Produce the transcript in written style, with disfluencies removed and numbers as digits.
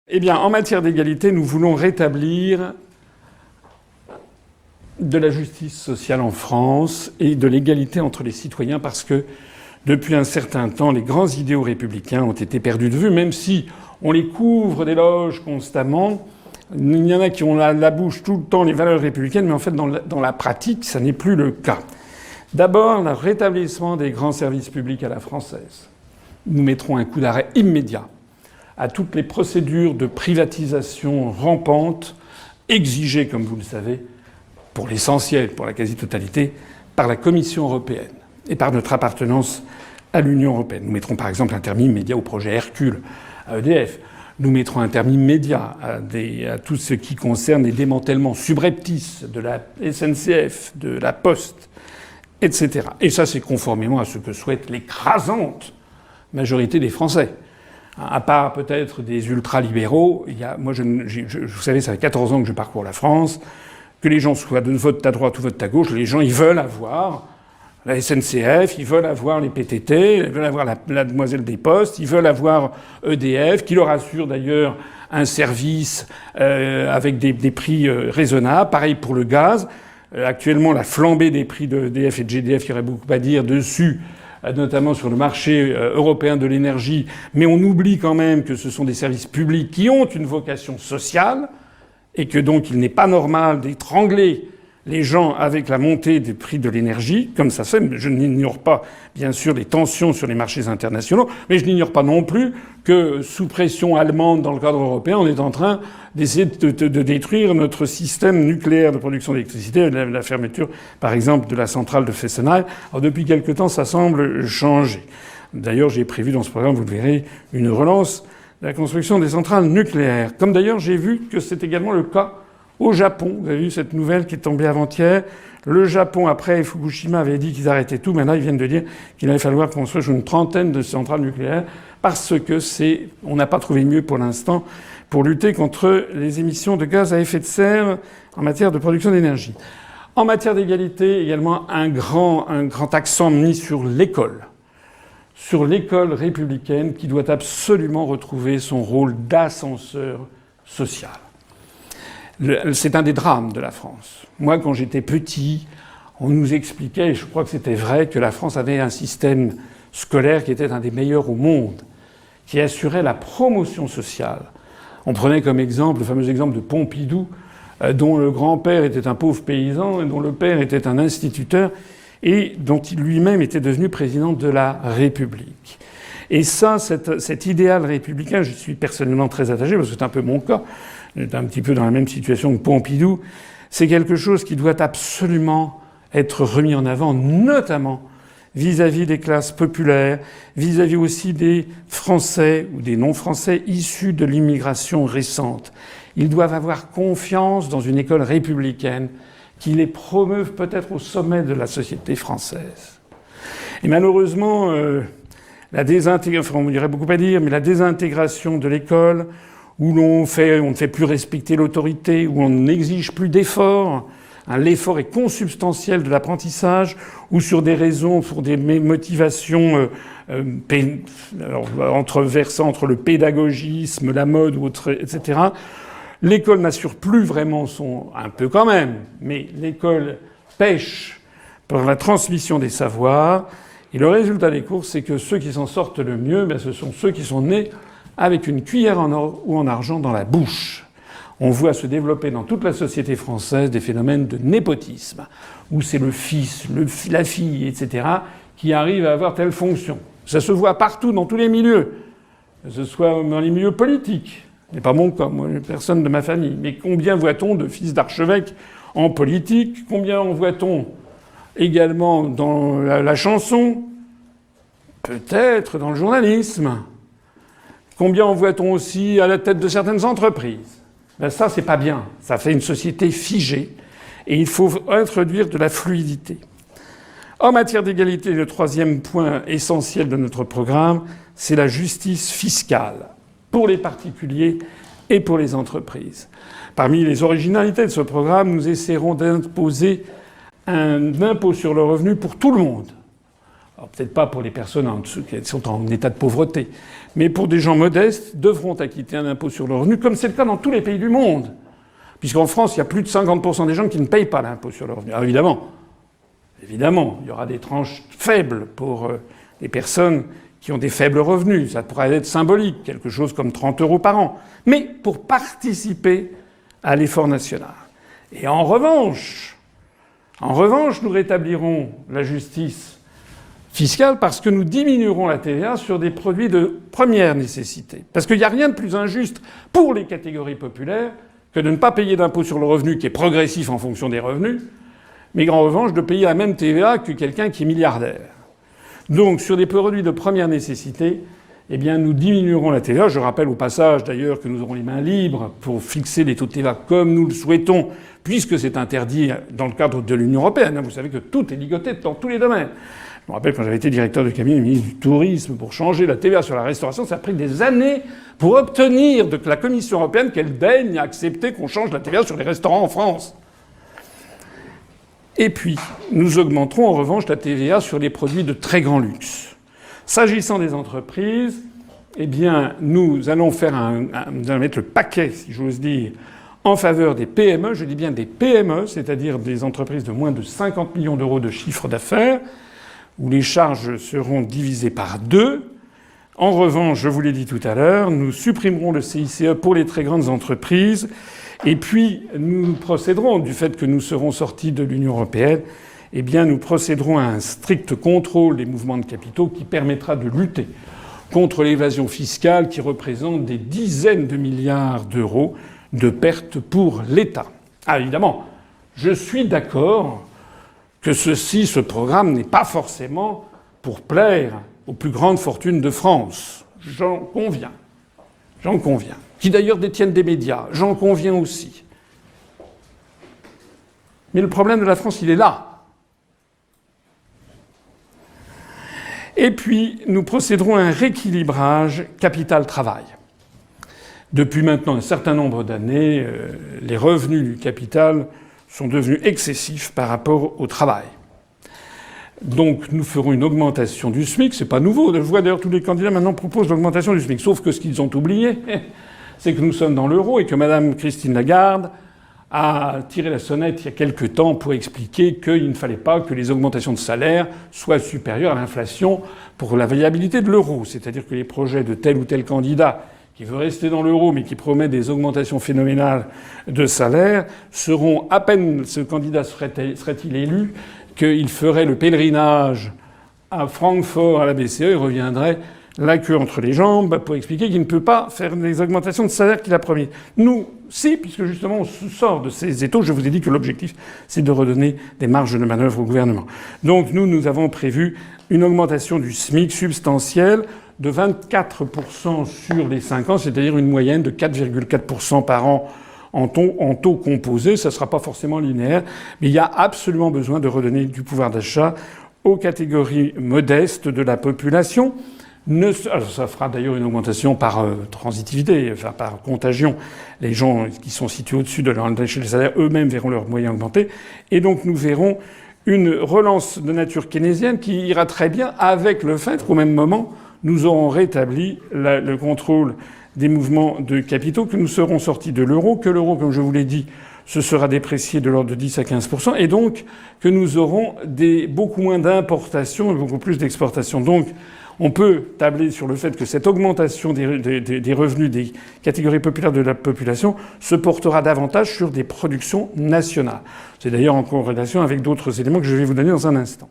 Eh bien, en matière d'égalité, nous voulons rétablir de la justice sociale en France et de l'égalité entre les citoyens parce que, depuis un certain temps, les grands idéaux républicains ont été perdus de vue, même si on les couvre d'éloges constamment. Il y en a qui ont la bouche tout le temps les valeurs républicaines, mais en fait, dans la pratique, ça n'est plus le cas. D'abord, le rétablissement des grands services publics à la française. Nous mettrons un coup d'arrêt immédiat à toutes les procédures de privatisation rampantes, exigées, comme vous le savez, pour l'essentiel, pour la quasi-totalité, par la Commission européenne et par notre appartenance à l'Union européenne. Nous mettrons par exemple un terme immédiat au projet Hercule, à EDF. Nous mettrons un terme immédiat à tout ce qui concerne les démantèlements subreptices de la SNCF, de la Poste, etc. Et ça, c'est conformément à ce que souhaite l'écrasante majorité des Français. À part peut-être des ultralibéraux, vous savez, ça fait 14 ans que je parcours la France, que les gens soient de vote à droite ou vote à gauche, les gens, ils veulent avoir la SNCF, ils veulent avoir les PTT, ils veulent avoir la Demoiselle des Postes, ils veulent avoir EDF, qui leur assure d'ailleurs un service avec des prix raisonnables. Pareil pour le gaz. Actuellement, la flambée des prix d'EDF et de GDF, il y aurait beaucoup à dire dessus, notamment sur le marché européen de l'énergie, mais on oublie quand même que ce sont des services publics qui ont une vocation sociale et que donc il n'est pas normal d'étrangler les gens avec la montée des prix de l'énergie, comme ça se fait. Je n'ignore pas, bien sûr, les tensions sur les marchés internationaux, mais je n'ignore pas non plus que, sous pression allemande dans le cadre européen, on est en train d'essayer de détruire notre système nucléaire de production d'électricité, la fermeture, par exemple, de la centrale de Fessenheim. Alors, depuis quelque temps, ça semble changer. D'ailleurs, j'ai prévu dans ce programme, vous le verrez, une relance de la construction des centrales nucléaires. Comme d'ailleurs, j'ai vu que c'est également le cas au Japon. Vous avez vu cette nouvelle qui est tombée avant-hier. Le Japon, après Fukushima, avait dit qu'ils arrêtaient tout. Maintenant, ils viennent de dire qu'il allait falloir construire une trentaine de centrales nucléaires parce que on n'a pas trouvé mieux pour l'instant pour lutter contre les émissions de gaz à effet de serre en matière de production d'énergie. En matière d'égalité, également, un grand accent mis sur l'école républicaine qui doit absolument retrouver son rôle d'ascenseur social. C'est un des drames de la France. Moi, quand j'étais petit, on nous expliquait, et je crois que c'était vrai, que la France avait un système scolaire qui était un des meilleurs au monde, qui assurait la promotion sociale. On prenait comme exemple le fameux exemple de Pompidou, dont le grand-père était un pauvre paysan et dont le père était un instituteur et dont il lui-même était devenu président de la République. Et ça, cet idéal républicain, je suis personnellement très attaché, parce que c'est un peu mon cas, j'étais un petit peu dans la même situation que Pompidou, c'est quelque chose qui doit absolument être remis en avant, notamment vis-à-vis des classes populaires, vis-à-vis aussi des Français ou des non-Français issus de l'immigration récente. Ils doivent avoir confiance dans une école républicaine qui les promeuve peut-être au sommet de la société française. Et malheureusement, on dirait beaucoup à dire, mais la désintégration de l'école, où on ne fait plus respecter l'autorité, où on n'exige plus d'efforts, l'effort est consubstantiel de l'apprentissage, ou sur des raisons, pour des motivations versant entre le pédagogisme, la mode, etc. L'école n'assure plus vraiment un peu quand même, mais l'école pêche pour la transmission des savoirs. Et le résultat des courses, c'est que ceux qui s'en sortent le mieux, ce sont ceux qui sont nés avec une cuillère en or ou en argent dans la bouche. On voit se développer dans toute la société française des phénomènes de népotisme, où c'est le fils, la fille, etc., qui arrivent à avoir telle fonction. Ça se voit partout, dans tous les milieux, que ce soit dans les milieux politiques. Ce n'est pas mon cas, moi, personne de ma famille. Mais combien voit-on de fils d'archevêques en politique? Combien en voit-on également dans la chanson? Peut-être dans le journalisme. Combien en voit-on aussi à la tête de certaines entreprises? Ça, c'est pas bien. Ça fait une société figée. Et il faut introduire de la fluidité. En matière d'égalité, le troisième point essentiel de notre programme, c'est la justice fiscale pour les particuliers et pour les entreprises. Parmi les originalités de ce programme, nous essaierons d'imposer un impôt sur le revenu pour tout le monde. alors peut-être pas pour les personnes en dessous, qui sont en état de pauvreté, mais pour des gens modestes, devront acquitter un impôt sur le revenu, comme c'est le cas dans tous les pays du monde. Puisqu'en France, il y a plus de 50% des gens qui ne payent pas l'impôt sur le revenu. Alors évidemment, il y aura des tranches faibles pour les personnes qui ont des faibles revenus. Ça pourrait être symbolique, quelque chose comme 30 € par an. Mais pour participer à l'effort national. Et en revanche, nous rétablirons la justice fiscale parce que nous diminuerons la TVA sur des produits de première nécessité. Parce qu'il n'y a rien de plus injuste pour les catégories populaires que de ne pas payer d'impôt sur le revenu qui est progressif en fonction des revenus, mais en revanche de payer la même TVA que quelqu'un qui est milliardaire. Donc sur des produits de première nécessité, eh bien nous diminuerons la TVA. Je rappelle au passage d'ailleurs que nous aurons les mains libres pour fixer les taux de TVA comme nous le souhaitons, puisque c'est interdit dans le cadre de l'Union européenne. Vous savez que tout est ligoté dans tous les domaines. Je me rappelle quand j'avais été directeur de cabinet du ministre du Tourisme pour changer la TVA sur la restauration, ça a pris des années pour obtenir de la Commission européenne qu'elle daigne accepter qu'on change la TVA sur les restaurants en France. Et puis, nous augmenterons en revanche la TVA sur les produits de très grand luxe. S'agissant des entreprises, eh bien, nous allons mettre le paquet, si j'ose dire, en faveur des PME. Je dis bien des PME, c'est-à-dire des entreprises de moins de 50 millions d'euros de chiffre d'affaires, où les charges seront divisées par 2. En revanche, je vous l'ai dit tout à l'heure, nous supprimerons le CICE pour les très grandes entreprises. Et puis, nous procéderons, du fait que nous serons sortis de l'Union européenne, eh bien, nous procéderons à un strict contrôle des mouvements de capitaux qui permettra de lutter contre l'évasion fiscale qui représente des dizaines de milliards d'euros de pertes pour l'État. Ah, évidemment, je suis d'accord que ce programme n'est pas forcément pour plaire aux plus grandes fortunes de France. J'en conviens. Qui d'ailleurs détiennent des médias. J'en conviens aussi. Mais le problème de la France, il est là. Et puis, nous procéderons à un rééquilibrage capital-travail. Depuis maintenant un certain nombre d'années, les revenus du capital sont devenus excessifs par rapport au travail. Donc nous ferons une augmentation du SMIC, c'est pas nouveau. Je vois d'ailleurs tous les candidats maintenant proposent l'augmentation du SMIC. Sauf que ce qu'ils ont oublié, c'est que nous sommes dans l'euro et que Madame Christine Lagarde a tiré la sonnette il y a quelque temps pour expliquer qu'il ne fallait pas que les augmentations de salaire soient supérieures à l'inflation pour la viabilité de l'euro. C'est-à-dire que les projets de tel ou tel candidat qui veut rester dans l'euro mais qui promet des augmentations phénoménales de salaire seront, à peine ce candidat serait-il élu, qu'il ferait le pèlerinage à Francfort à la BCE et reviendrait la queue entre les jambes pour expliquer qu'il ne peut pas faire les augmentations de salaire qu'il a promis. Nous, si, puisque justement on sort de ces étaux, je vous ai dit que l'objectif, c'est de redonner des marges de manœuvre au gouvernement. Donc nous avons prévu une augmentation du SMIC substantielle de 24% sur les 5 ans, c'est-à-dire une moyenne de 4,4% par an en taux composé. Ça ne sera pas forcément linéaire, mais il y a absolument besoin de redonner du pouvoir d'achat aux catégories modestes de la population. Alors ça fera d'ailleurs une augmentation par transitivité, enfin par contagion. Les gens qui sont situés au-dessus de l'échelle des salaires eux-mêmes verront leurs moyens augmenter. Et donc nous verrons une relance de nature keynésienne qui ira très bien avec le fait qu'au même moment, nous aurons rétabli le contrôle des mouvements de capitaux, que nous serons sortis de l'euro, que l'euro, comme je vous l'ai dit, se sera déprécié de l'ordre de 10 à 15%, et donc que nous aurons beaucoup moins d'importations et beaucoup plus d'exportations. Donc on peut tabler sur le fait que cette augmentation des revenus des catégories populaires de la population se portera davantage sur des productions nationales. C'est d'ailleurs en corrélation avec d'autres éléments que je vais vous donner dans un instant.